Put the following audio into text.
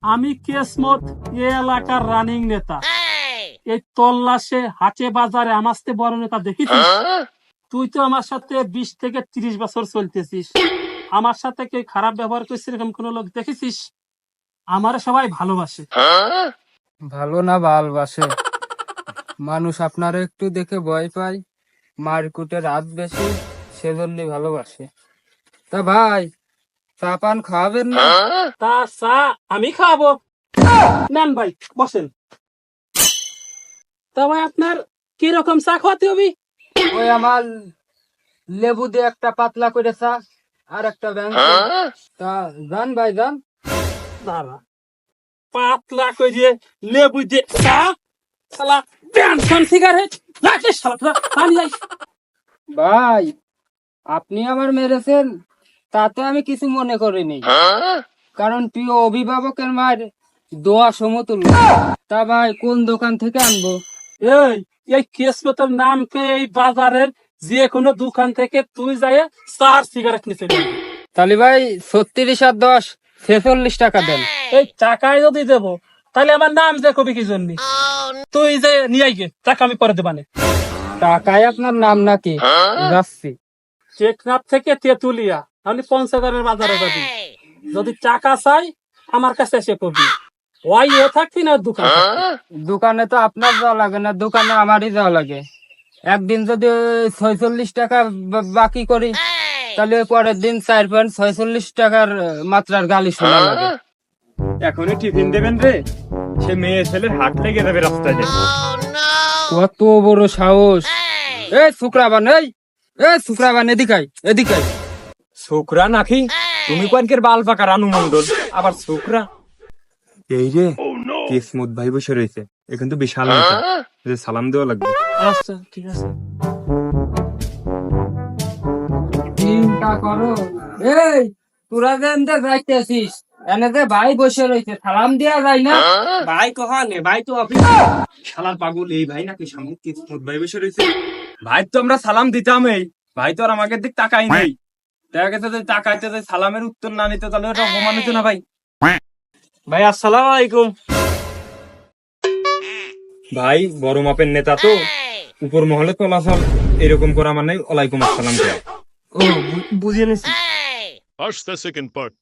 আমি কেসমত এ এলাকার রানিং নেতা। এই তল্লাশে হাটে বাজারে আমার চেয়ে বড় নেতা দেখিছিস? তুই তো আমার সাথে 20 থেকে 30 বছর চলতেছিস। আমার সাথে কেউ খারাপ ব্যবহার করছে এরকম কোন লোক দেখেছিস? আমার সবাই ভালোবাসে। ভালো না ভালবাসে? মানুষ আপনার একটু দেখে ভয় পায়, মারকুটে রাত বেশি, সেজন্যই ভালোবাসে। তা ভাই, চা পান খাওয়াবেন না? তা চা আমি খাওয়াবো? নেন ভাই, বসেন। তা ভাই আপনার কিরকম চা খাওয়াতে হবে? ওই আমার লেবু দিয়ে একটা পাতলা করে চা, আর একটা ব্যাংক। তা যান ভাই যান। দাঁড়া, পাতলা করে লেবু দিয়ে চা? শালা পেনশন সিগারেট রাখে শালা পানি যাই। ভাই, আপনি আমার মেরেছেন তাতে আমি কিছু মনে করিনি, কারণ প্রিয় অভিভাবকের মায়ের দোয়া সমতুল্য। তা ভাই, কোন দোকান থেকে আনবো? এই এই কেসমতের নাম পেয়ে এই বাজারের যে কোনো দোকান থেকে তুই যাই চার সিগারেট নিচে নিবি। তাহলে ভাই 36 আর 10 46 টাকা দেন। এই টাকায় যদি দেবো তাহলে আমার নাম যে কবি কি জন্য? তুই যে নিয়ে গে টাকা আমি পরে দেবানে। টাকায় আপনার নাম নাকি? যাচ্ছি। টেকনাফ থেকে তেতুলিয়া আমি পঞ্চগড়ের বাজারে যাবি। যদি টাকা চাই আমার কাছে এসে কবি। ওই ও থাকবি না দোকান থাকবি। দোকানে তো আপনার যাওয়া লাগে না, দোকানে আমারই যাওয়া লাগে। একদিন যদি 46 টাকা বাকি করি, তাহলে পরের দিন 4.46 টাকার মাত্রার গালি শোনা লাগে। এখনই টিফিন দেবেন রে? সে মেয়ে ছেলের হাত লেগে যাবে রাস্তায় দেখো। কত বড় সাহস! শুক্রাবান, শুক্রাবান, এদিকাই এদিকাই। ছোকরা নাকি? তুমি কোনকের বাল পাকা রানু মন্ডল, আবার ছোকরা? এই রে, কিসমত ভাই বসে রয়েছে। এখন তো বিশাল নেতা, যে সালাম দেওয়া লাগবে। আচ্ছা ঠিক আছে। চিন্তা করো। এই, তোরা যে এনতে যাইতেছিস, এনে যে ভাই বসে রয়েছে, সালাম দেওয়া যায় না? ভাই কহানে? ভাই তো অফিস। শালার পাগল, এই ভাই নাকি সামনে কিসমত ভাই বসে রয়েছে? ভাই তো আমরা সালাম দিতাম, এই ভাই তো আর আমাকে দিক টাকাই নেই। দেখা গেছে যদি টাকাইতে যদি সালামের উত্তর না নিতে, তাহলে ওটা অপমান হতো না ভাই? ভাই আসসালামু আলাইকুম। ভাই বড় মাপের নেতা তো, উপর মহলে চলাচল এরকম করা মানে ওয়ালাইকুম আসসালাম করা। ও বুঝিয়ে নিছি। Hush the second part.